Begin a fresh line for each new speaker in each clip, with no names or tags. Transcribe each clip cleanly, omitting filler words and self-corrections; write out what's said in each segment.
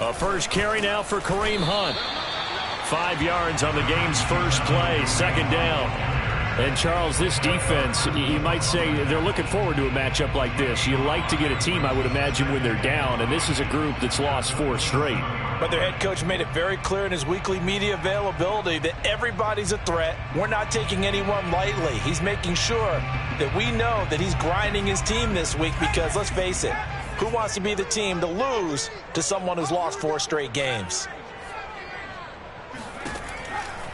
A first carry now for Kareem Hunt. 5 yards on the game's first play, second down. And, Charles, this defense, you might say they're looking forward to a matchup like this. You like to get a team, I would imagine, when they're down, and this is a group that's lost 4 straight.
But their head coach made it very clear in his weekly media availability that everybody's a threat. We're not taking anyone lightly. He's making sure that we know that he's grinding his team this week because, let's face it, who wants to be the team to lose to someone who's lost 4 straight games?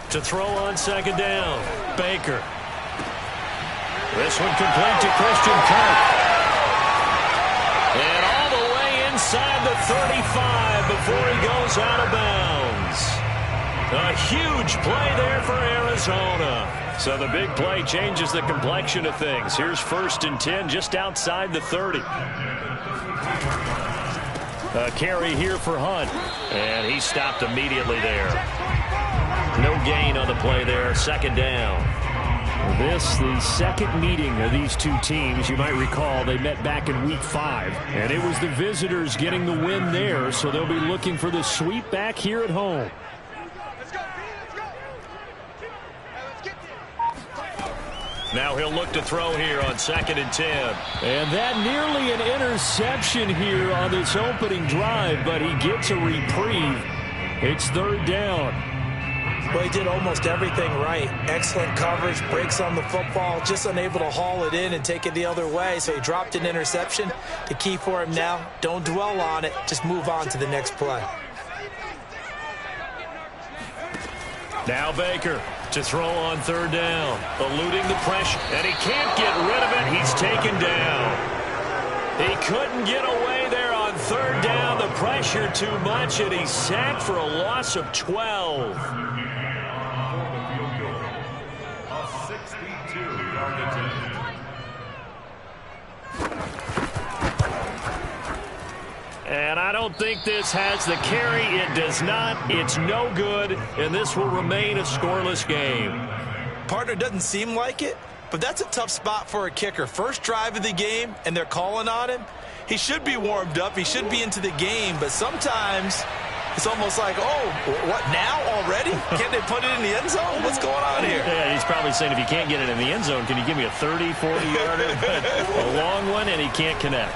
To throw on second down, Baker. This one complete to Christian Kirk. And all the way inside the 35 before he goes out of bounds. A huge play there for Arizona. So the big play changes the complexion of things. Here's 1st and 10 just outside the 30. A carry here for Hunt. And he stopped immediately there. No gain on the play there, second down. This, the second meeting of these two teams. You might recall they met back in week 5. And it was the visitors getting the win there, so they'll be looking for the sweep back here at home. Now he'll look to throw here on 2nd and 10. And that nearly an interception here on this opening drive, but he gets a reprieve. It's 3rd down.
Well, he did almost everything right. Excellent coverage, breaks on the football, just unable to haul it in and take it the other way. So he dropped an interception. The key for him now, don't dwell on it. Just move on to the next play.
Now Baker to throw on 3rd down. Eluding the pressure, and he can't get rid of it. He's taken down. He couldn't get away there on 3rd down. The pressure too much, and he's sacked for a loss of 12. And I don't think this has the carry. It does not. It's no good, and this will remain a scoreless game.
Partner, doesn't seem like it, but that's a tough spot for a kicker. First drive of the game, and they're calling on him. He should be warmed up. He should be into the game, but sometimes it's almost like, oh, what, now already? Can't they put it in the end zone? What's going on here?
Yeah, he's probably saying if you can't get it in the end zone, can you give me a 30, 40-yarder? A long one, and he can't connect.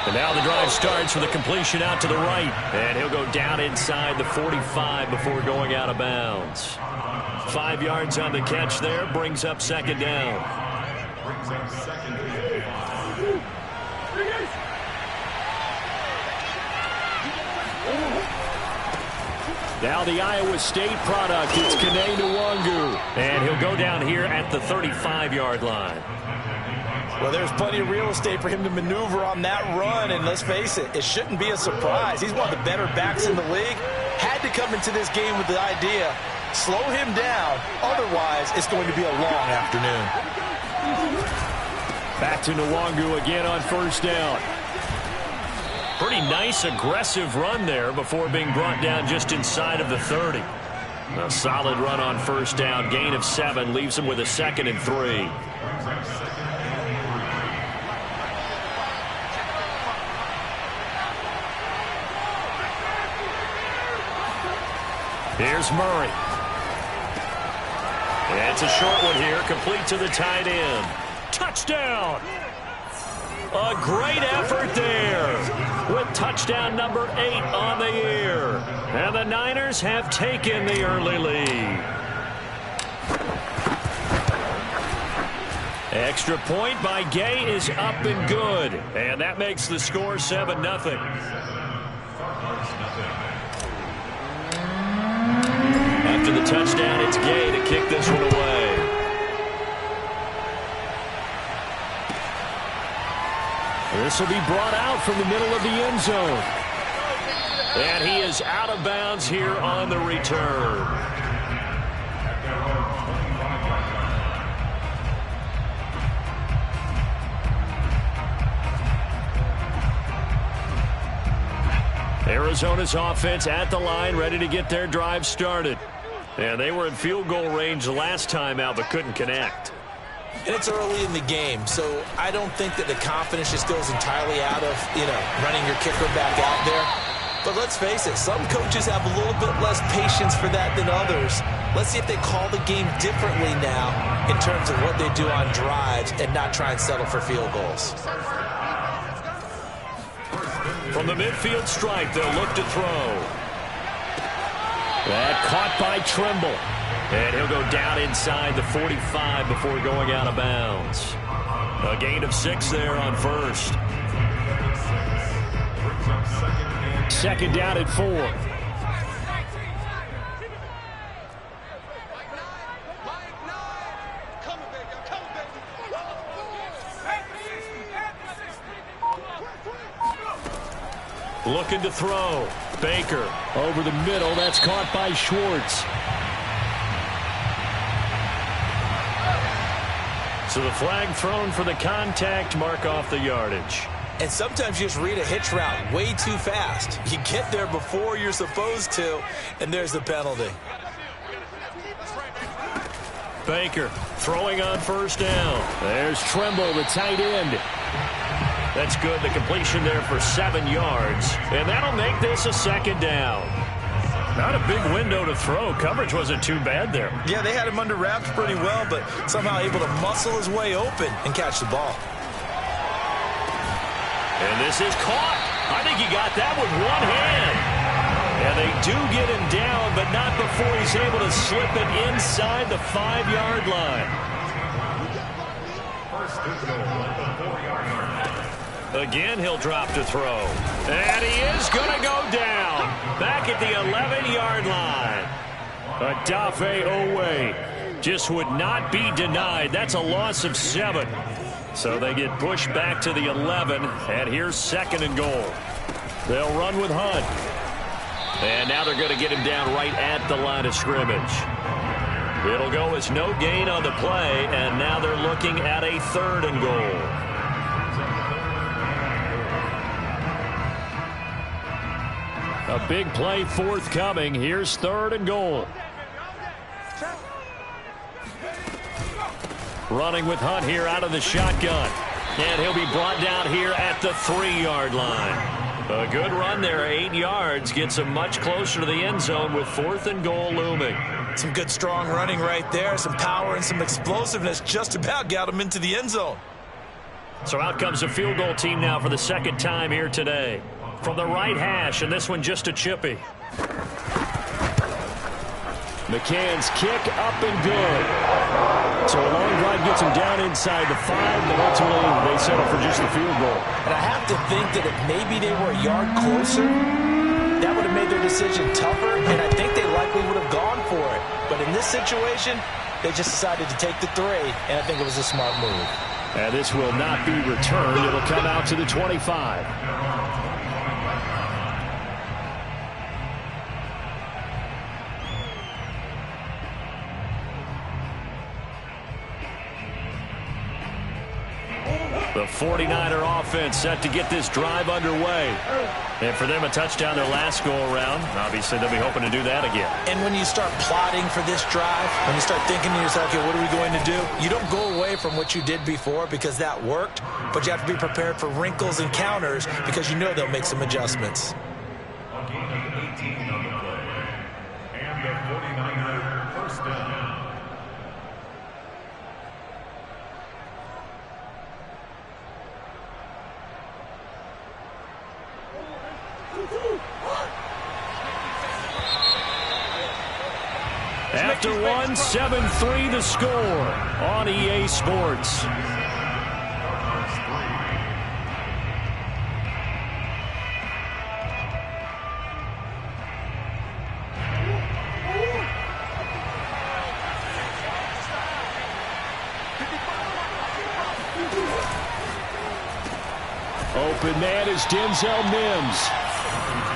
And now the drive starts with a completion out to the right. And he'll go down inside the 45 before going out of bounds. 5 yards on the catch there, brings up second down. Now the Iowa State product, it's Kene Nwangu. And he'll go down here at the 35-yard line.
Well, there's plenty of real estate for him to maneuver on that run, and let's face it, it shouldn't be a surprise. He's one of the better backs in the league. Had to come into this game with the idea, slow him down, otherwise it's going to be a long afternoon.
Back to Nwangu again on 1st down. Pretty nice, aggressive run there before being brought down just inside of the 30. A solid run on 1st down, gain of 7, leaves him with a 2nd and 3. Here's Murray. It's a short one here, complete to the tight end. Touchdown! A great effort there with touchdown number 8 on the year. And the Niners have taken the early lead. Extra point by Gay is up and good. And that makes the score 7-0. After the touchdown, it's Gay to kick this one away. This will be brought out from the middle of the end zone. And he is out of bounds here on the return. Arizona's offense at the line, ready to get their drive started. And they were in field goal range last time out, but couldn't connect.
And it's early in the game, so I don't think that the confidence just goes entirely out of, running your kicker back out there. But let's face it, some coaches have a little bit less patience for that than others. Let's see if they call the game differently now in terms of what they do on drives and not try and settle for field goals.
From the midfield stripe, they'll look to throw. That caught by Trimble. And he'll go down inside the 45 before going out of bounds. A gain of 6 there on first. Second down at 4. Looking to throw. Baker over the middle. That's caught by Schwartz. So the flag thrown for the contact, mark off the yardage.
And sometimes you just read a hitch route way too fast. You get there before you're supposed to, and there's the penalty.
Baker throwing on first down. There's Trimble, the tight end. That's good. The completion there for 7 yards. And that'll make this a second down. Not a big window to throw. Coverage wasn't too bad there.
Yeah, they had him under wraps pretty well, but somehow able to muscle his way open and catch the ball.
And this is caught. I think he got that with one hand. And they do get him down, but not before he's able to slip it inside the 5-yard line. Again, he'll drop to throw. And he is going to go down. Back at the 11-yard line. Odafe Oweh just would not be denied. That's a loss of 7. So they get pushed back to the 11. And here's 2nd and goal. They'll run with Hunt. And now they're going to get him down right at the line of scrimmage. It'll go as no gain on the play. And now they're looking at a 3rd and goal. A big play forthcoming. Here's 3rd and goal. Running with Hunt here out of the shotgun. And he'll be brought down here at the 3-yard line. A good run there, 8 yards. Gets him much closer to the end zone with 4th and goal looming.
Some good strong running right there. Some power and some explosiveness just about got him into the end zone.
So out comes a field goal team now for the 2nd time here today. From the right hash, and this one just a chippy. McCann's kick up and good. So a long drive gets him down inside the 5, but ultimately they settle for just the field goal.
And I have to think that if maybe they were a yard closer, that would have made their decision tougher, and I think they likely would have gone for it. But in this situation, they just decided to take the 3, and I think it was a smart move.
And this will not be returned. It'll come out to the 25. The 49er offense set to get this drive underway. And for them, a touchdown their last go-around. Obviously, they'll be hoping to do that again.
And when you start plotting for this drive, when you start thinking to yourself, okay, what are we going to do? You don't go away from what you did before because that worked, but you have to be prepared for wrinkles and counters because you know they'll make some adjustments. And the 49er first down.
After 1, 7-3 the score on EA Sports. Open man is Denzel Mims.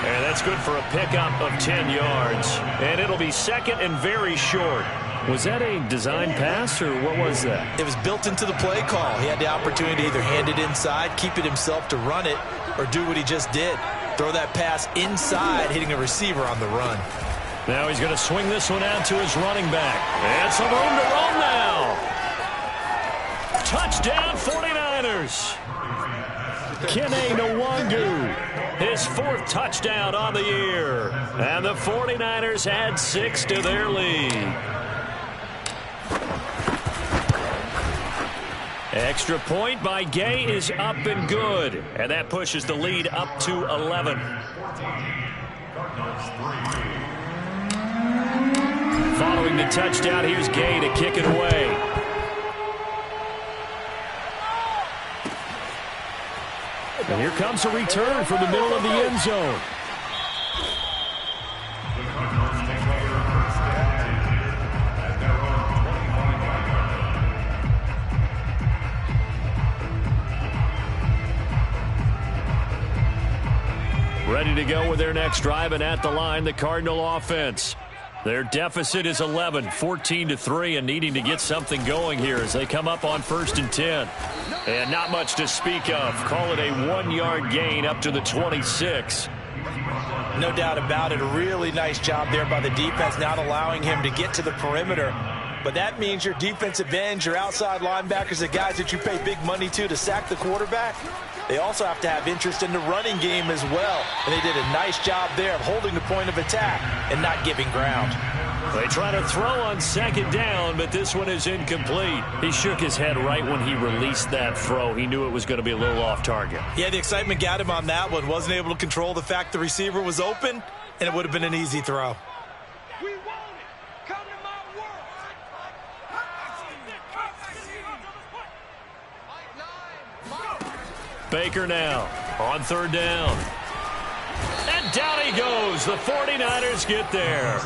And that's good for a pickup of 10 yards. And it'll be 2nd and very short. Was that a design pass, or what was that?
It was built into the play call. He had the opportunity to either hand it inside, keep it himself to run it, or do what he just did. Throw that pass inside, hitting a receiver on the run.
Now he's going to swing this one out to his running back. And some room to roam now. Touchdown 49ers. Kene Nwangu, his 4th touchdown on the year. And the 49ers add 6 to their lead. Extra point by Gay is up and good. And that pushes the lead up to 11. Following the touchdown, here's Gay to kick it away. And here comes a return from the middle of the end zone. Ready to go with their next drive, and at the line, the Cardinal offense. Their deficit is 11, 14-3, and needing to get something going here as they come up on 1st and 10. And not much to speak of. Call it a 1-yard gain up to the 26.
No doubt about it. A really nice job there by the defense, not allowing him to get to the perimeter. But that means your defensive ends, your outside linebackers, the guys that you pay big money to sack the quarterback, they also have to have interest in the running game as well. And they did a nice job there of holding the point of attack and not giving ground.
They try to throw on 2nd down, but this one is incomplete. He shook his head right when he released that throw. He knew it was going to be a little off target.
Yeah, the excitement got him on that one. Wasn't able to control the fact the receiver was open, and it would have been an easy throw.
We want it. Come to my world.
Baker now on 3rd down. And down he goes. The 49ers get there.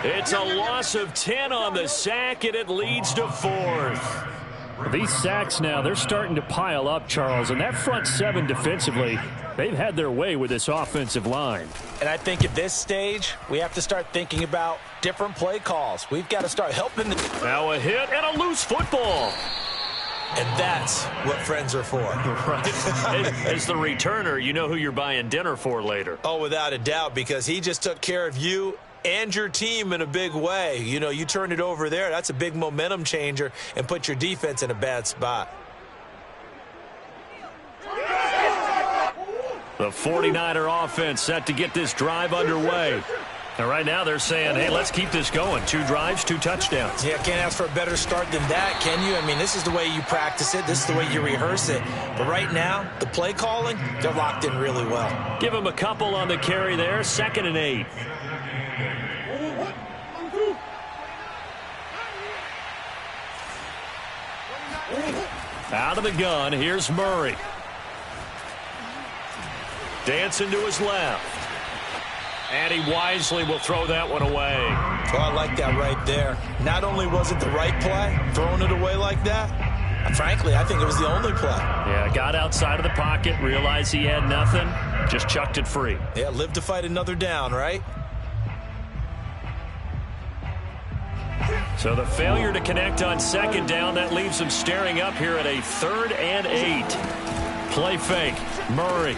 It's a loss of 10 on the sack, and it leads to 4th. These sacks now, they're starting to pile up, Charles. And that front 7 defensively, they've had their way with this offensive line.
And I think at this stage, we have to start thinking about different play calls. We've got to start helping.
Now a hit and a loose football.
And that's what friends are for.
Right. As the returner, you know who you're buying dinner for later.
Oh, without a doubt, because he just took care of you and your team in a big way. You know, you turn it over there, that's a big momentum changer and put your defense in a bad spot.
The 49er offense set to get this drive underway. And right now they're saying, hey, let's keep this going. 2 drives, 2 touchdowns.
Yeah, can't ask for a better start than that, can you? I mean, this is the way you practice it. This is the way you rehearse it. But right now, the play calling, they're locked in really well.
Give them a couple on the carry there. 2nd and 8. Out of the gun, here's Murray. Dancing to his left. And he wisely will throw that one away.
Oh, I like that right there. Not only was it the right play, throwing it away like that, frankly, I think it was the only play.
Yeah, got outside of the pocket, realized he had nothing, just chucked it free.
Yeah, live to fight another down, right?
So the failure to connect on 2nd down, that leaves him staring up here at a 3rd and 8. Play fake. Murray.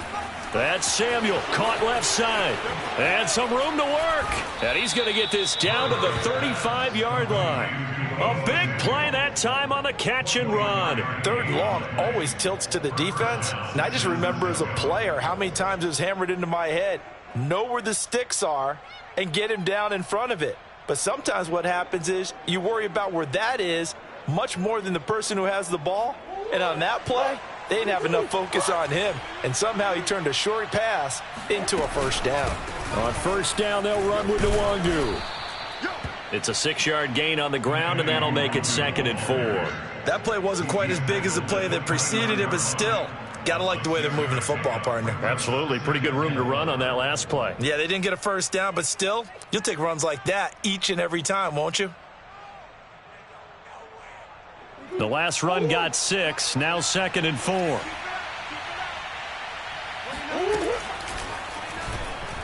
That's Samuel, caught left side. And some room to work. And he's going to get this down to the 35-yard line. A big play that time on the catch and run.
3rd and long always tilts to the defense. And I just remember as a player how many times it was hammered into my head. Know where the sticks are and get him down in front of it. But sometimes what happens is you worry about where that is much more than the person who has the ball. And on that play, they didn't have enough focus on him, and somehow he turned a short pass into a 1st down.
On 1st down, they'll run with Nwangu. It's a 6-yard gain on the ground, and that'll make it 2nd and 4.
That play wasn't quite as big as the play that preceded it, but still, got to like the way they're moving the football, partner.
Absolutely. Pretty good room to run on that last play.
Yeah, they didn't get a 1st down, but still, you'll take runs like that each and every time, won't you?
The last run got 6, now 2nd and 4.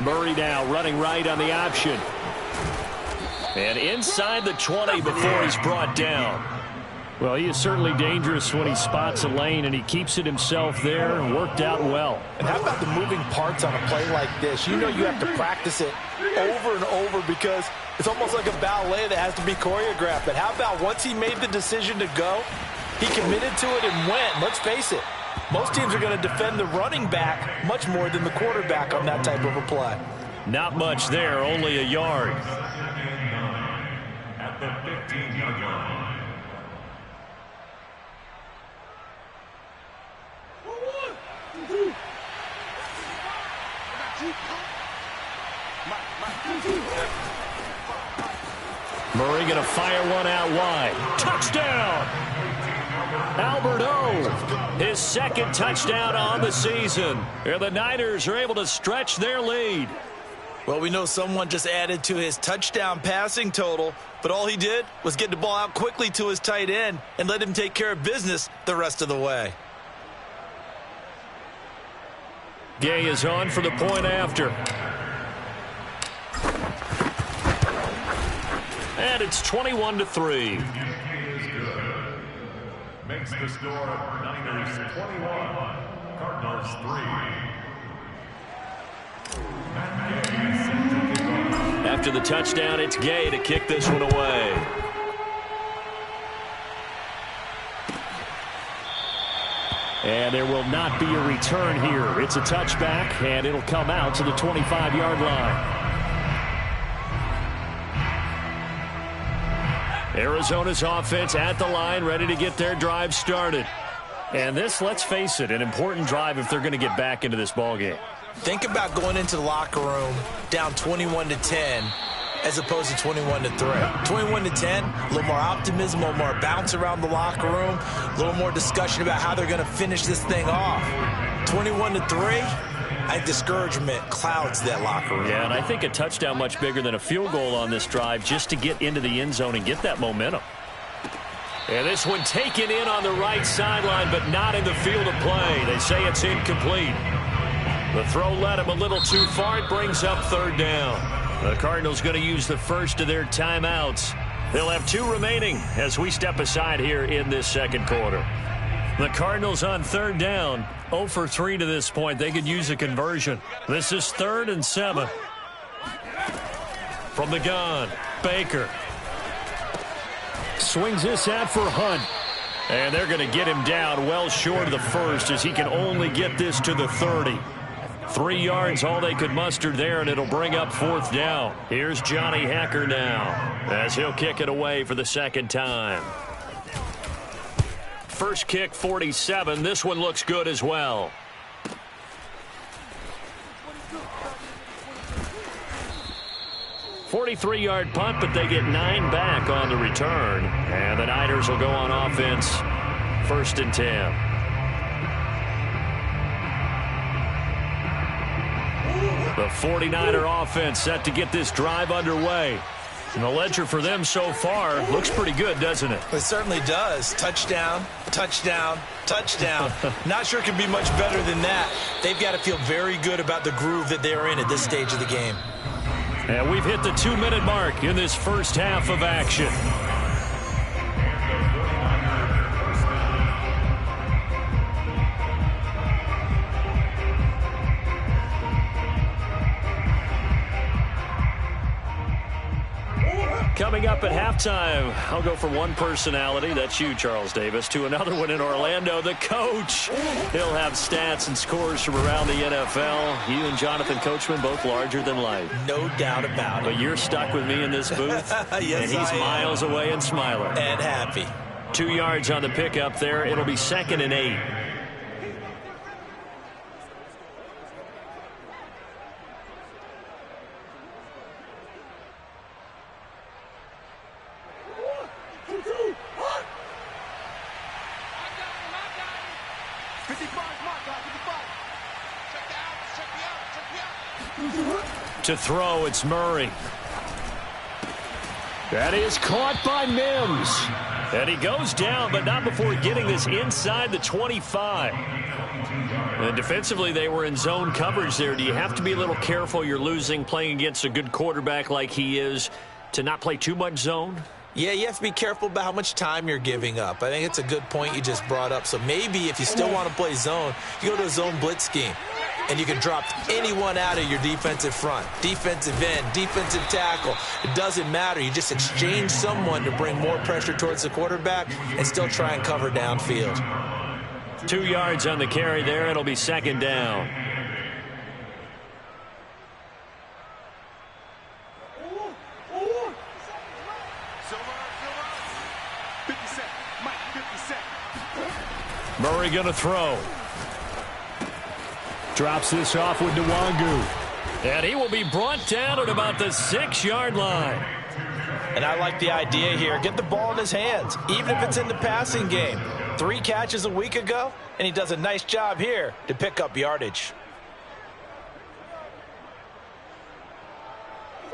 Murray now running right on the option. And inside the 20 before he's brought down. Well, he is certainly dangerous when he spots a lane, and he keeps it himself there and worked out well.
And how about the moving parts on a play like this? You know you have to practice it over and over because it's almost like a ballet that has to be choreographed. But how about once he made the decision to go, He committed to it and went. Let's face it, most teams are going to defend the running back much more than the quarterback on that type of a play.
Not much there, only a yard.
At the 15-yard line.
Murray going to fire one out wide. Touchdown! Albert O, his second touchdown on the season. And the Niners are able to stretch their lead.
Well, we know someone just added to his touchdown passing total, but all he did was get the ball out quickly to his tight end and let him take care of business the rest of the way.
Gay is on for the point after. And it's 21-3.
Makes the score Niners 21, Cardinals 3.
After the touchdown, it's Gay to kick this one away. And there will not be a return here. It's a touchback, and it'll come out to the 25-yard line. Arizona's offense at the line, ready to get their drive started. And this, let's face it, an important drive if they're going to get back into this ballgame.
Think about going into the locker room down 21-10 as opposed to 21-3. 21-10, a little more optimism, a little more bounce around the locker room, a little more discussion about how they're going to finish this thing off. 21-3. I think discouragement clouds that locker room.
Yeah, and I think a touchdown much bigger than a field goal on this drive just to get into the end zone and get that momentum. And this one taken in on the right sideline, but not in the field of play. They say it's incomplete. The throw led him a little too far. It brings up third down. The Cardinals going to use the first of their timeouts. They'll have 2 remaining as we step aside here in this second quarter. The Cardinals on third down, 0 for 3 to this point. They could use a conversion. This is 3rd and 7. From the gun, Baker. Swings this out for Hunt. And they're going to get him down well short of the first as he can only get this to the 30. 3 yards, all they could muster there, and it'll bring up 4th down. Here's Johnny Hekker now as he'll kick it away for the second time. First kick, 47. This one looks good as well. "43-yard punt, but they get 9 back on the return. And the Niners will go on offense, 1st and 10. The 49er offense set to get this drive underway. And the ledger for them so far looks pretty good, doesn't it?
It certainly does. Touchdown, touchdown, touchdown. Not sure it could be much better than that. They've got to feel very good about the groove that they're in at this stage of the game.
And we've hit the 2-minute mark in this first half of action. Coming up at halftime, I'll go from one personality, that's you, Charles Davis, to another one in Orlando, the coach. He'll have stats and scores from around the NFL. You and Jonathan Coachman, both larger than life.
No doubt about it.
But you're stuck with me in this booth,
yes,
and he's miles away and smiling.
And happy.
2 yards on the pickup there. It'll be 2nd and 8. To throw, it's Murray. That is caught by Mims. And he goes down, but not before getting this inside the 25. And defensively, they were in zone coverage there. Do you have to be a little careful? You're losing, playing against a good quarterback like he is, to not play too much zone?
Yeah, you have to be careful about how much time you're giving up. I think it's a good point you just brought up. So maybe if you still want to play zone, you go to a zone blitz scheme. and you can drop anyone out of your defensive front. Defensive end, defensive tackle. It doesn't matter. You just exchange someone to bring more pressure towards the quarterback and still try and cover downfield.
2 yards on the carry there. It'll be second down. Murray going to throw. Drops this off with Nwangu. And he will be brought down at about the 6-yard line.
And I like the idea here. Get the ball in his hands, even if it's in the passing game. 3 catches a week ago, and he does a nice job here to pick up yardage.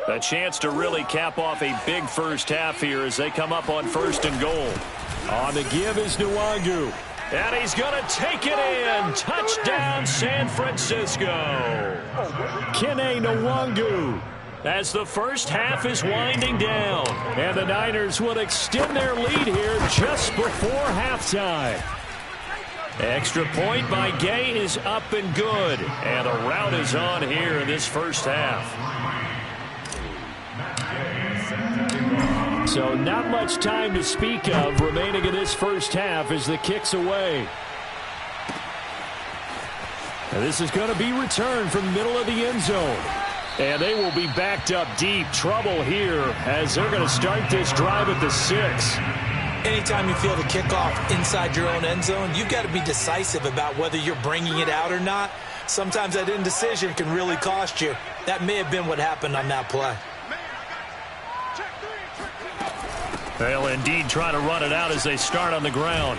A chance to really cap off a big first half here as they come up on 1st and goal. On the give is Nwangu. And he's going to take it in. Touchdown, San Francisco. Kene Nwangu. As the first half is winding down. And the Niners will extend their lead here just before halftime. Extra point by Gay is up and good. And the route is on here in this first half. So not much time to speak of remaining in this first half as the kick's away. And this is going to be returned from the middle of the end zone. And they will be backed up deep. Trouble here as they're going to start this drive at the 6.
Anytime you feel the kickoff inside your own end zone, you've got to be decisive about whether you're bringing it out or not. Sometimes that indecision can really cost you. That may have been what happened on that play.
They'll indeed try to run it out as they start on the ground.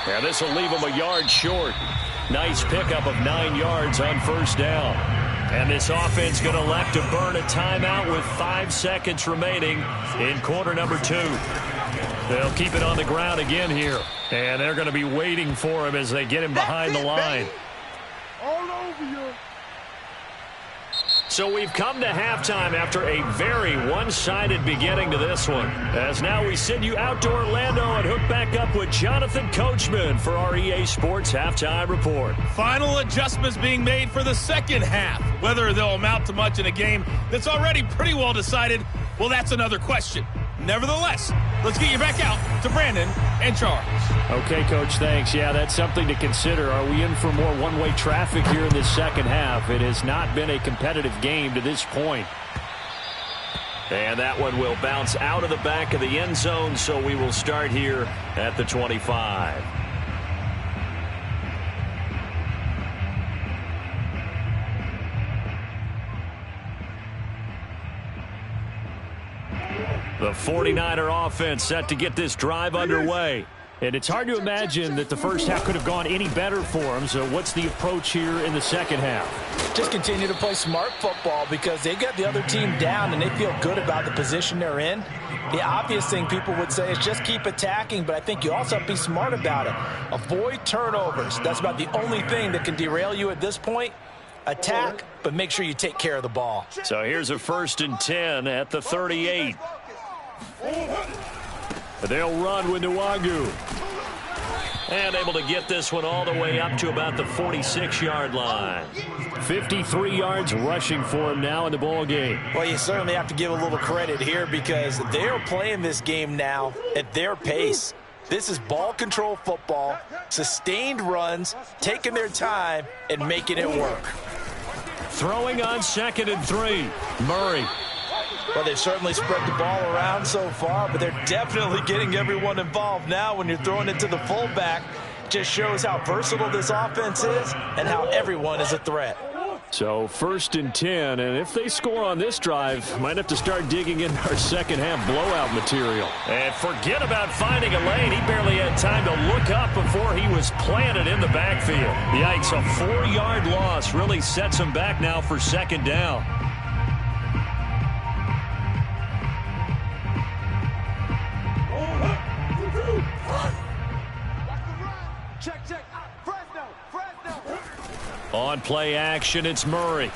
And this will leave them a yard short. Nice pickup of 9 yards on first down. And this offense going to elect to burn a timeout with 5 seconds remaining in quarter number 2. They'll keep it on the ground again here. And they're going to be waiting for him as they get him behind the line.
All over you.
So we've come to halftime after a very one-sided beginning to this one. As now we send you out to Orlando and hook back up with Jonathan Coachman for our EA Sports Halftime Report.
Final adjustments being made for the second half. Whether they'll amount to much in a game that's already pretty well decided, well, that's another question. Nevertheless, let's get you back out to Brandon and Charles.
Okay, Coach, thanks. Yeah, that's something to consider. Are we in for more one-way traffic here in this second half? It has not been a competitive game to this point. And that one will bounce out of the back of the end zone, so we will start here at the 25. The 49er offense set to get this drive underway. And it's hard to imagine that the first half could have gone any better for them. So what's the approach here in the second half?
Just continue to play smart football because they got the other team down and they feel good about the position they're in. The obvious thing people would say is just keep attacking, but I think you also have to be smart about it. Avoid turnovers. That's about the only thing that can derail you at this point. Attack, but make sure you take care of the ball.
So here's a 1st and 10 at the 38. They'll run with Nwangu. And able to get this one all the way up to about the 46-yard line. 53 yards rushing for him now in the ball game.
Well, you certainly have to give a little credit here because they're playing this game now at their pace. This is ball control football, sustained runs, taking their time, and making it work.
Throwing on 2nd and 3. Murray.
Well, they've certainly spread the ball around so far, but they're definitely getting everyone involved now when you're throwing it to the fullback. Just shows how versatile this offense is and how everyone is a threat.
So 1st and 10, and if they score on this drive, might have to start digging into our second half blowout material. And forget about finding a lane. He barely had time to look up before he was planted in the backfield. Yikes, a 4-yard loss really sets him back now for 2nd down.
Check. Fresno.
On play action, it's Murray.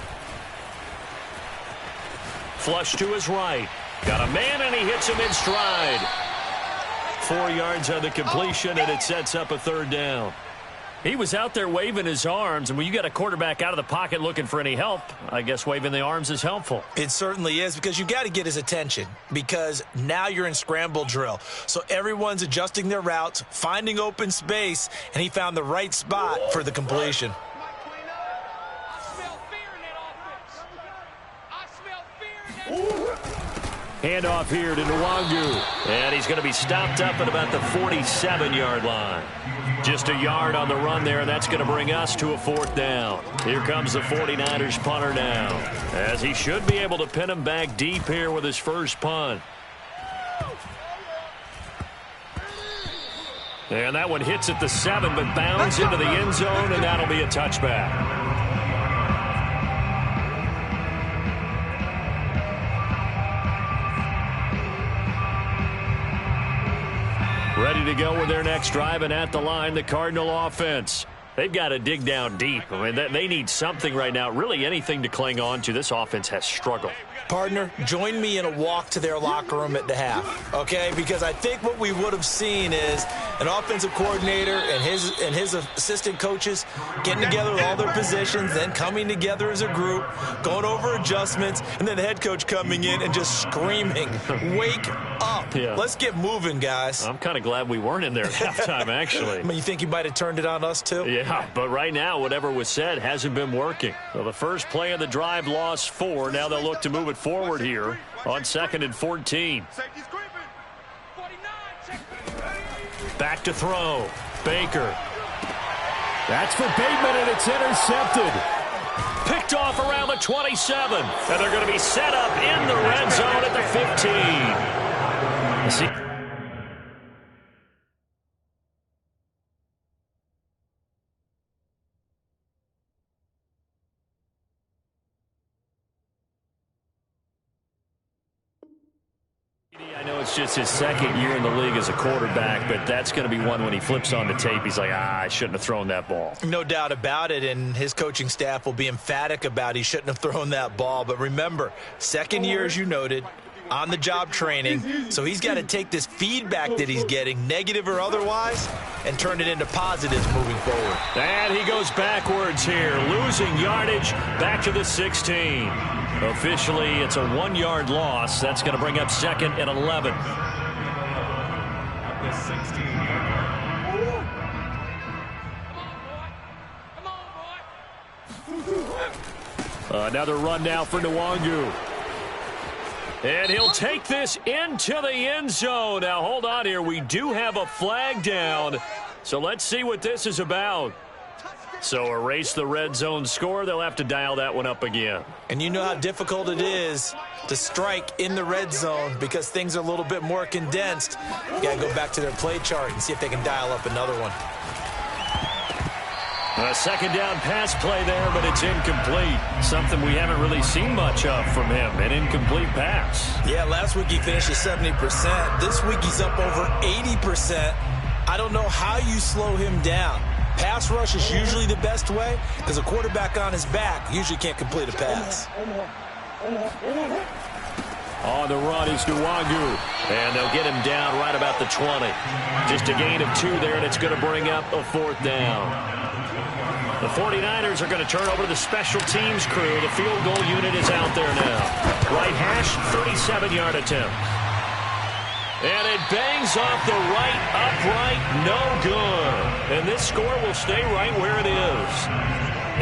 Flush to his right. Got a man, and he hits him in stride. 4 yards on the completion, and it sets up a 3rd down. He was out there waving his arms, and when you got a quarterback out of the pocket looking for any help, I guess waving the arms is helpful.
It certainly is, because you got to get his attention, because now you're in scramble drill. So everyone's adjusting their routes, finding open space, and he found the right spot for the completion.
Handoff here to Nwangu. And he's going to be stopped up at about the 47-yard line. Just a yard on the run there, and that's going to bring us to a 4th down. Here comes the 49ers punter now, as he should be able to pin him back deep here with his first punt. And that one hits at the 7, but bounds into the end zone, and that'll be a touchback. Ready to go with their next drive, and at the line, the Cardinal offense. They've got to dig down deep. I mean, they need something right now, really anything to cling on to. This offense has struggled.
Partner, join me in a walk to their locker room at the half, okay? Because I think what we would have seen is an offensive coordinator and his assistant coaches getting together with all their positions, then coming together as a group, going over adjustments, and then the head coach coming in and just screaming, "Wake up.
Yeah.
Let's get moving, guys."
I'm kind of glad we weren't in there at halftime, actually.
I mean, you think he might have turned it on us, too?
Yeah, but right now, whatever was said hasn't been working. So the first play of the drive lost 4. Now they'll look to move it forward here on 2nd and 14. Back to throw. Baker. That's for Bateman, and it's intercepted. Picked off around the 27. And they're going to be set up in the red zone at the 15. I know it's just his 2nd year in the league as a quarterback, but that's going to be one when he flips on the tape. He's like, I shouldn't have thrown that ball.
No doubt about it, and his coaching staff will be emphatic about he shouldn't have thrown that ball. But remember, 2nd year, as you noted, on-the-job training, so he's got to take this feedback that he's getting, negative or otherwise, and turn it into positives moving forward.
And he goes backwards here, losing yardage back to the 16. Officially, it's a 1-yard loss. That's going to bring up 2nd and 11.
At the 16-yard line.
Another run now for Nwangu. And he'll take this into the end zone. Now, hold on here. We do have a flag down. So let's see what this is about. So erase the red zone score. They'll have to dial that one up again.
And you know how difficult it is to strike in the red zone because things are a little bit more condensed. You got to go back to their play chart and see if they can dial up another one.
A 2nd down pass play there, but it's incomplete. Something we haven't really seen much of from him, an incomplete pass.
Yeah, last week he finished at 70%. This week he's up over 80%. I don't know how you slow him down. Pass rush is usually the best way because a quarterback on his back usually can't complete a pass.
On the run is Nwangu, and they'll get him down right about the 20. Just a gain of 2 there, and it's going to bring up a 4th down. The 49ers are going to turn over to the special teams crew. The field goal unit is out there now. Right hash, 37-yard attempt. And it bangs off the right upright, no good. And this score will stay right where it is.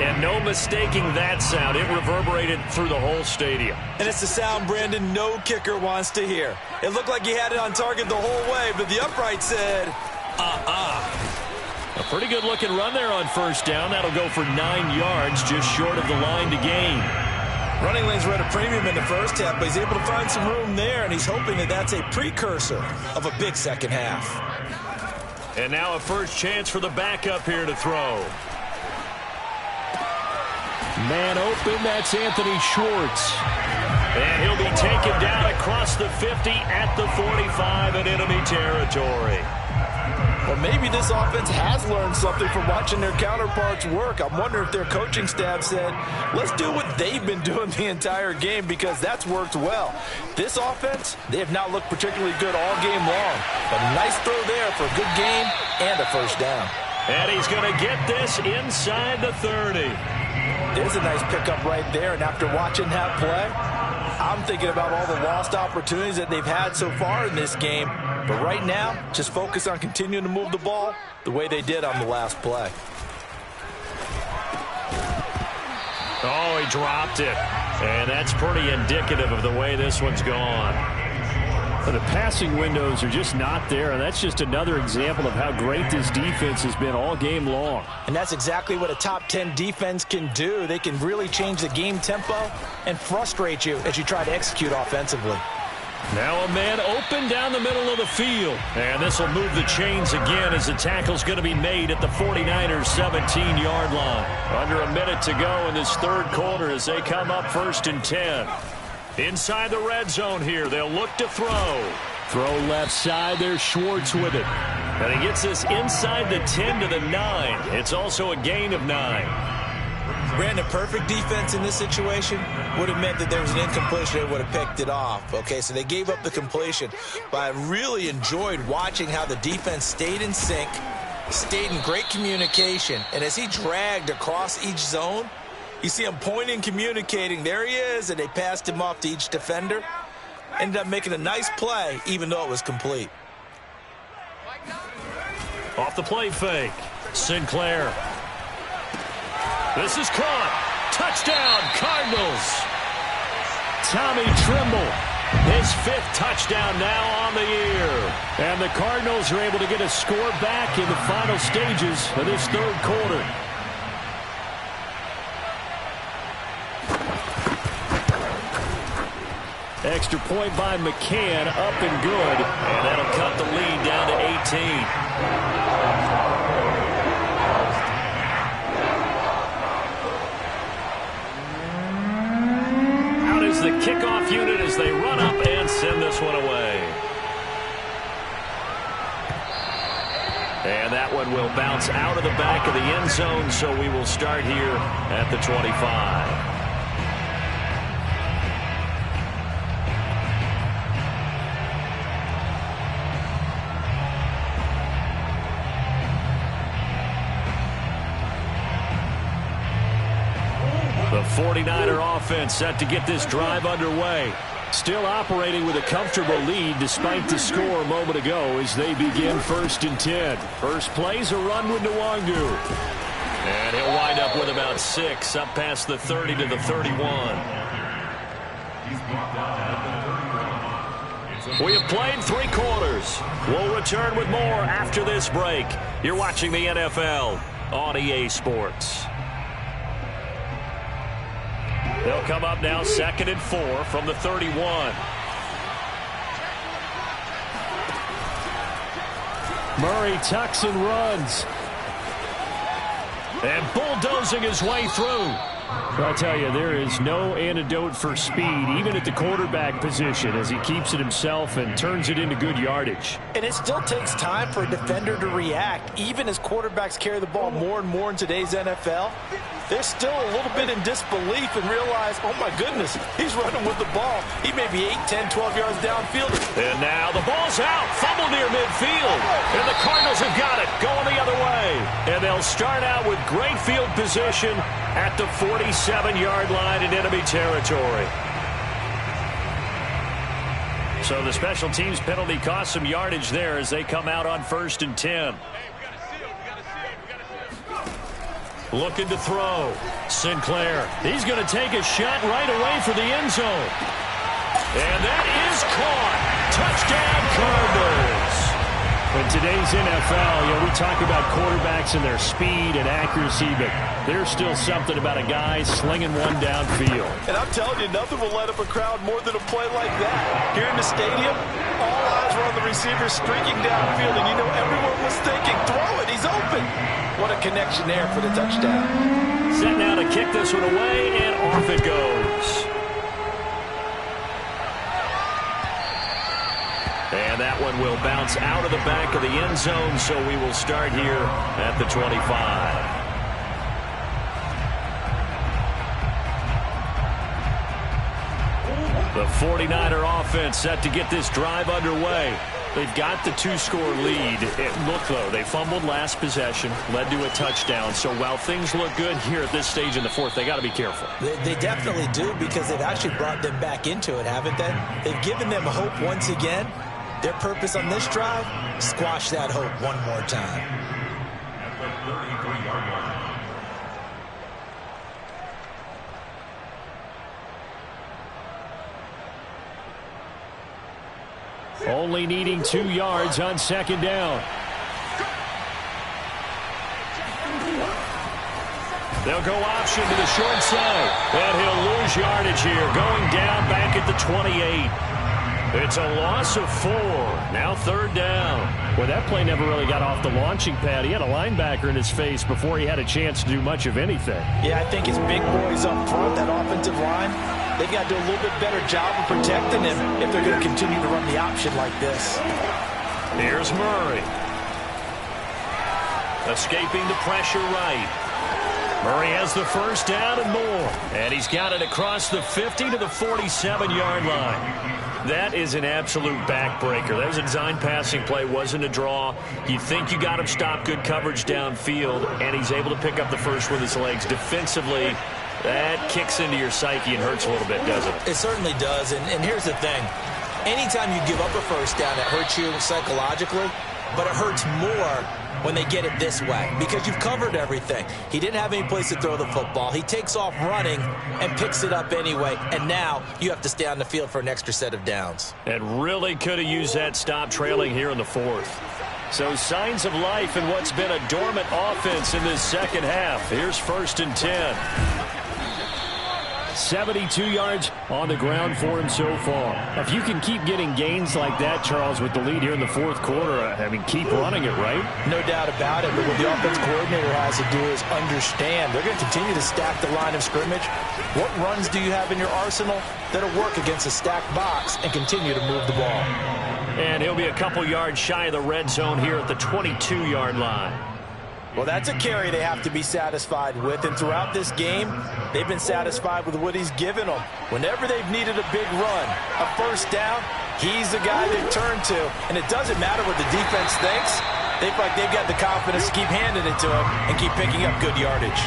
And no mistaking that sound. It reverberated through the whole stadium.
And it's the sound, Brandon, no kicker wants to hear. It looked like he had it on target the whole way, but the upright said,
A pretty good-looking run there on 1st down. That'll go for 9 yards, just short of the line to gain.
Running lanes were at a premium in the first half, but he's able to find some room there, and he's hoping that that's a precursor of a big second half.
And now a first chance for the backup here to throw. Man open, that's Anthony Schwartz. And he'll be taken down across the 50 at the 45 in enemy territory.
Well, maybe this offense has learned something from watching their counterparts work. I'm wondering if their coaching staff said, let's do what they've been doing the entire game because that's worked well. This offense, they have not looked particularly good all game long. But a nice throw there for a good game and a 1st down.
And he's going to get this inside the 30.
There's a nice pickup right there, and after watching that play, I'm thinking about all the lost opportunities that they've had so far in this game. But right now, just focus on continuing to move the ball the way they did on the last play.
Oh, he dropped it. And that's pretty indicative of the way this one's gone.
The passing windows are just not there, and that's just another example of how great this defense has been all game long.
And that's exactly what a top 10 defense can do. They can really change the game tempo and frustrate you as you try to execute offensively.
Now a man open down the middle of the field. And this will move the chains again as the tackle's going to be made at the 49ers' 17-yard line. Under a minute to go in this third quarter as they come up 1st and 10. Inside the red zone here, they'll look to throw.
Throw left side, there's Schwartz with it.
And he gets this inside the 10 to the 9. It's also a gain of 9.
Brandon, perfect defense in this situation would have meant that there was an incompletion. They would have picked it off. Okay, so they gave up the completion. But I really enjoyed watching how the defense stayed in sync, stayed in great communication. And as he dragged across each zone, you see him pointing, communicating. There he is, and they passed him off to each defender. Ended up making a nice play, even though it was complete.
Off the play fake, Sinclair. This is caught. Touchdown, Cardinals.
Tommy Tremble.
His 5th touchdown now on the year.
And the Cardinals are able to get a score back in the final stages of this third quarter. Extra point by McCann, up and good.
And that'll cut the lead down to 18. The kickoff unit as they run up and send this one away. And that one will bounce out of the back of the end zone, so we will start here at the 25. The 49er offense set to get this drive underway.
Still operating with a comfortable lead despite the score a moment ago as they begin 1st and 10. First play's a run with Nwangu.
And he'll wind up with about 6 up past the 30 to the 31. We have played 3 quarters. We'll return with more after this break. You're watching the NFL on EA Sports. They'll come up now 2nd and 4 from the 31.
Murray tucks and runs.
And bulldozing his way through.
I'll tell you, there is no antidote for speed, even at the quarterback position, as he keeps it himself and turns it into good yardage.
And it still takes time for a defender to react. Even as quarterbacks carry the ball more and more in today's NFL, they're still a little bit in disbelief and realize, oh my goodness, he's running with the ball. He may be 8, 10, 12 yards downfield.
And now the ball's out. Fumble near midfield. And the Cardinals have got it. Going the other way. And they'll start out with great field position at the 47-yard line in enemy territory. So the special teams penalty cost some yardage there as they come out on 1st and 10. Looking to throw. Sinclair. He's going to take a shot right away for the end zone. And that is caught. Touchdown, Cardinals.
In today's NFL, we talk about quarterbacks and their speed and accuracy, but there's still something about a guy slinging one downfield.
And I'm telling you, nothing will light up a crowd more than a play like that. Here in the stadium, all eyes were on the receiver streaking downfield, and everyone was thinking, throw it, he's open. What a connection there for the touchdown.
Set now to kick this one away, and off it goes. And that one will bounce out of the back of the end zone, so we will start here at the 25. The 49er offense set to get this drive underway. They've got the two-score lead. Look, though, they fumbled last possession, led to a touchdown. So while things look good here at this stage in the fourth, they got to be careful.
They definitely do, because they've actually brought them back into it, haven't they? They've given them hope once again. Their purpose on this drive, squash that hope one more time.
Only needing 2 yards on second down.
They'll go option to the short side. And he'll lose yardage here, going down back at the 28. It's a loss of 4. Now third down.
Well, that play never really got off the launching pad. He had a linebacker in his face before he had a chance to do much of anything.
Yeah, I think his big boys up front, that offensive line, they've got to do a little bit better job of protecting him if they're going to continue to run the option like this.
Here's Murray. Escaping the pressure right. Murray has the first down and more. And he's got it across the 50 to the 47-yard line. That is an absolute backbreaker. That was a design passing play, wasn't a draw. You think you got him stopped, good coverage downfield, and he's able to pick up the first with his legs. Defensively, that kicks into your psyche and hurts a little bit, doesn't it?
It certainly does, and here's the thing. Anytime you give up a first down, it hurts you psychologically, but it hurts more when they get it this way, because you've covered everything. He didn't have any place to throw the football. He takes off running and picks it up anyway, and now you have to stay on the field for an extra set of downs.
And really could have used that stop trailing here in the fourth. So signs of life in what's been a dormant offense in this second half. Here's 1st and 10.
72 yards on the ground for him so far. If you can keep getting gains like that, Charles, with the lead here in the fourth quarter, I mean, keep running it, right?
No doubt about it, but what the offense coordinator has to do is understand they're going to continue to stack the line of scrimmage. What runs do you have in your arsenal that'll work against a stacked box and continue to move the ball?
And he'll be a couple yards shy of the red zone here at the 22-yard line.
Well, that's a carry they have to be satisfied with, and throughout this game, they've been satisfied with what he's given them. Whenever they've needed a big run, a first down, he's the guy they've turned to. And it doesn't matter what the defense thinks. They feel like they've got the confidence to keep handing it to him and keep picking up good yardage.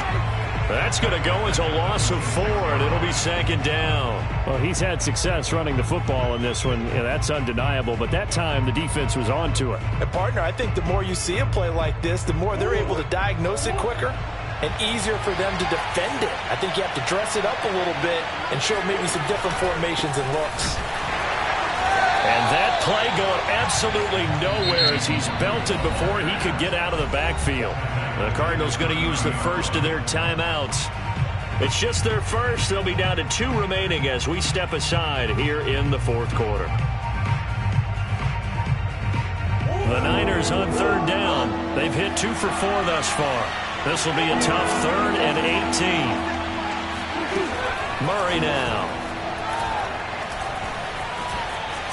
That's going to go as a loss of 4, and it'll be second down.
Well, he's had success running the football in this one. Yeah, that's undeniable, but that time the defense was on to it.
And partner, I think the more you see a play like this, the more they're able to diagnose it quicker and easier for them to defend it. I think you have to dress it up a little bit and show maybe some different formations and looks.
And that play going absolutely nowhere as he's belted before he could get out of the backfield. The Cardinals going to use the first of their timeouts. It's just their first. They'll be down to 2 remaining as we step aside here in the fourth quarter. The Niners on third down. They've hit 2 for 4 thus far. This will be a tough 3rd and 18. Murray now.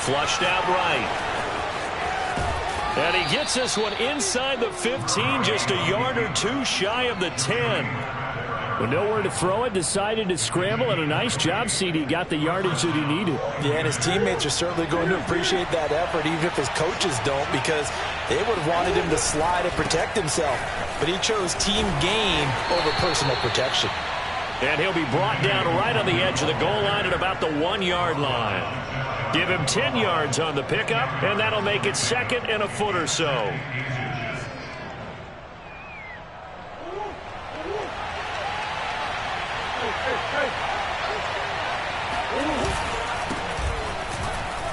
Flushed out right. And he gets this one inside the 15, just a yard or 2 shy of the 10.
With nowhere to throw it, decided to scramble, and a nice job, CD. Got the yardage that he needed.
Yeah, and his teammates are certainly going to appreciate that effort, even if his coaches don't, because they would have wanted him to slide and protect himself. But he chose team gain over personal protection.
And he'll be brought down right on the edge of the goal line at about the 1-yard line. Give him 10 yards on the pickup, and that'll make it 2nd and a foot or so.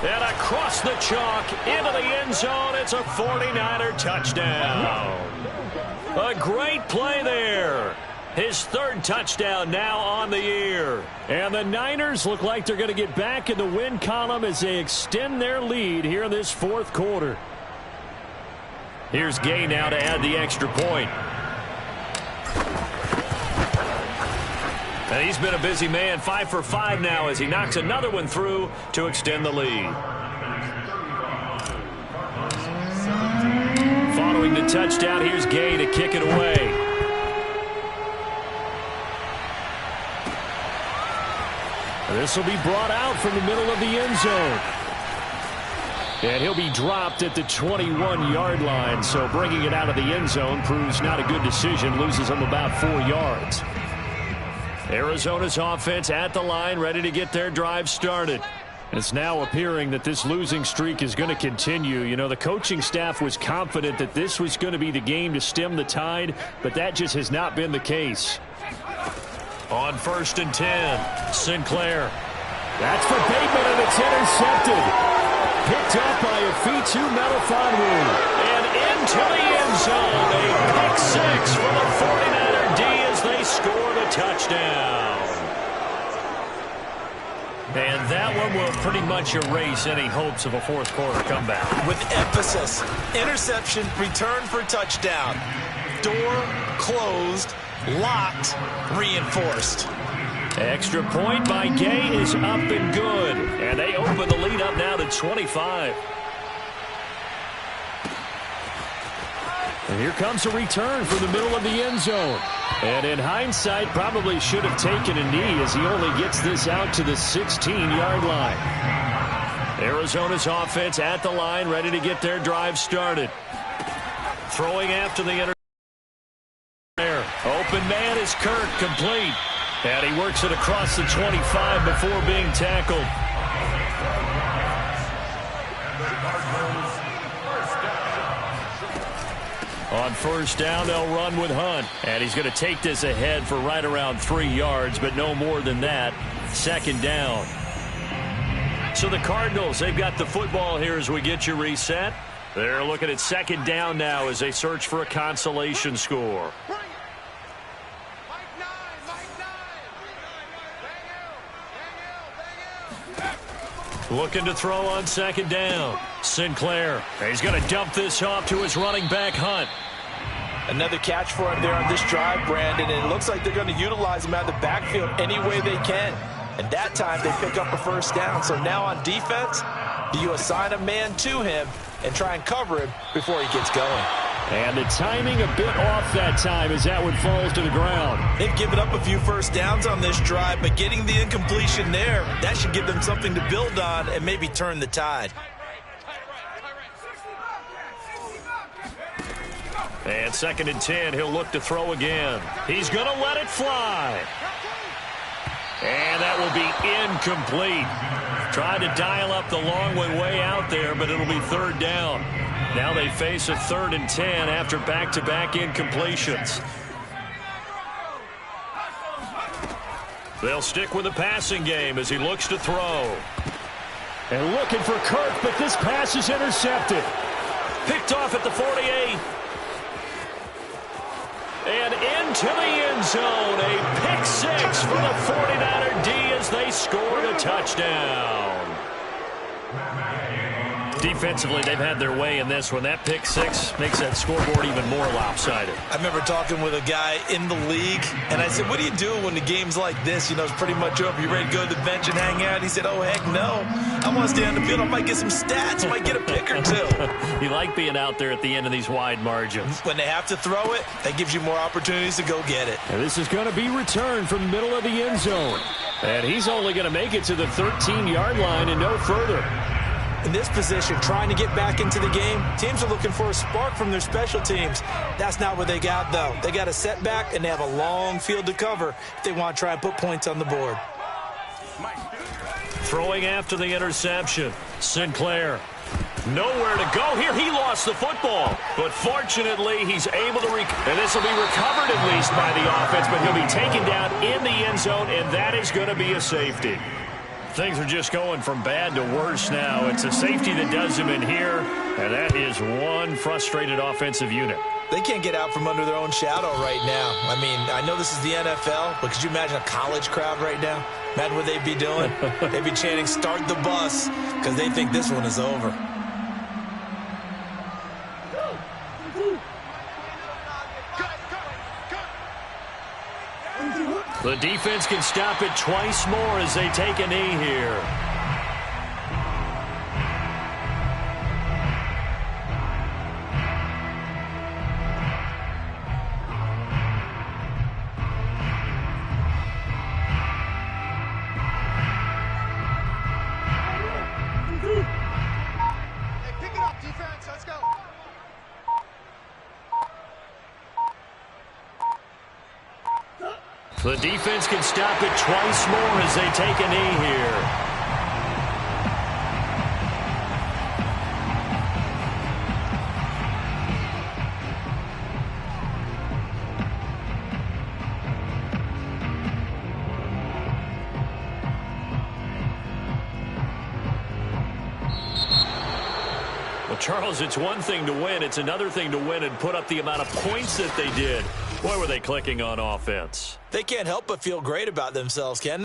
And across the chalk into the end zone, it's a 49er touchdown. A great play there. His 3rd touchdown now on the year.
And the Niners look like they're going to get back in the win column as they extend their lead here in this fourth quarter.
Here's Gay now to add the extra point. And he's been a busy man, 5 for 5 now as he knocks another one through to extend the lead. Following the touchdown, here's Gay to kick it away.
This will be brought out from the middle of the end zone. And he'll be dropped at the 21-yard line. So bringing it out of the end zone proves not a good decision. Loses him about 4 yards. Arizona's offense at the line, ready to get their drive started. It's now appearing that this losing streak is going to continue. You know, the coaching staff was confident that this was going to be the game to stem the tide, but that just has not been the case.
On 1st and 10, Sinclair.
That's for Bateman, and it's intercepted. Picked up by Afitu Melifonwu.
And into the end zone. A pick six for the 49er D as they score the touchdown. And that one will pretty much erase any hopes of a fourth quarter comeback.
With emphasis, interception, return for touchdown. Door closed, locked, reinforced.
Extra point by Gay is up and good. And they open the lead up now to 25.
And here comes a return from the middle of the end zone. And in hindsight, probably should have taken a knee as he only gets this out to the 16-yard line.
Arizona's offense at the line, ready to get their drive started. Throwing after the interception. Open man is Kirk, complete. And he works it across the 25 before being tackled. On 1st down, they'll run with Hunt. And he's going to take this ahead for right around 3 yards, but no more than that. 2nd down. So the Cardinals, they've got the football here as we get you reset. They're looking at 2nd down now as they search for a consolation score. Looking to throw on 2nd down. Sinclair. He's going to dump this off to his running back, Hunt.
Another catch for him there on this drive, Brandon, and it looks like they're going to utilize him out of the backfield any way they can. And that time they pick up a 1st down. So now on defense, do you assign a man to him and try and cover him before he gets going?
And the timing a bit off that time as that one falls to the ground.
They've given up a few 1st downs on this drive, but getting the incompletion there, that should give them something to build on and maybe turn the tide.
And 2nd and 10, he'll look to throw again. He's going to let it fly. And that will be incomplete. Tried to dial up the long one way out there, but it'll be 3rd down. Now they face a 3rd and 10 after back-to-back incompletions. They'll stick with the passing game as he looks to throw.
And looking for Kirk, but this pass is intercepted.
Picked off at the 48. And into the end zone. A pick six for the 49er D as they scored a touchdown. Defensively, they've had their way in this one. That pick six makes that scoreboard even more lopsided.
I remember talking with a guy in the league, and I said, what do you do when the game's like this? You know, it's pretty much over. You ready to go to the bench and hang out? He said, oh, heck no. I want to stay on the field. I might get some stats. I might get a pick or two.
You like being out there at the end of these wide margins.
When they have to throw it, that gives you more opportunities to go get it.
And this is going to be returned from the middle of the end zone. And he's only going to make it to the 13-yard line and no further.
In this position, trying to get back into the game, teams are looking for a spark from their special teams. That's not what they got, though. They got a setback, and they have a long field to cover if they want to try and put points on the board.
Throwing after the interception, Sinclair. Nowhere to go here. He lost the football, but fortunately he's able to and this will be recovered at least by the offense, but he'll be taken down in the end zone, and that is going to be a safety. Things are just going from bad to worse now. It's a safety that does him in here, and that is one frustrated offensive unit.
They can't get out from under their own shadow right now. I mean, I know this is the NFL, but could you imagine a college crowd right now? Imagine what they'd be doing. They'd be chanting, start the bus, because they think this one is over.
The defense can stop it twice more as they take a knee here. The defense can stop it twice more as they take a knee here. Charles, it's one thing to win. It's another thing to win and put up the amount of points that they did. Boy, were they clicking on offense.
They can't help but feel great about themselves, Ken.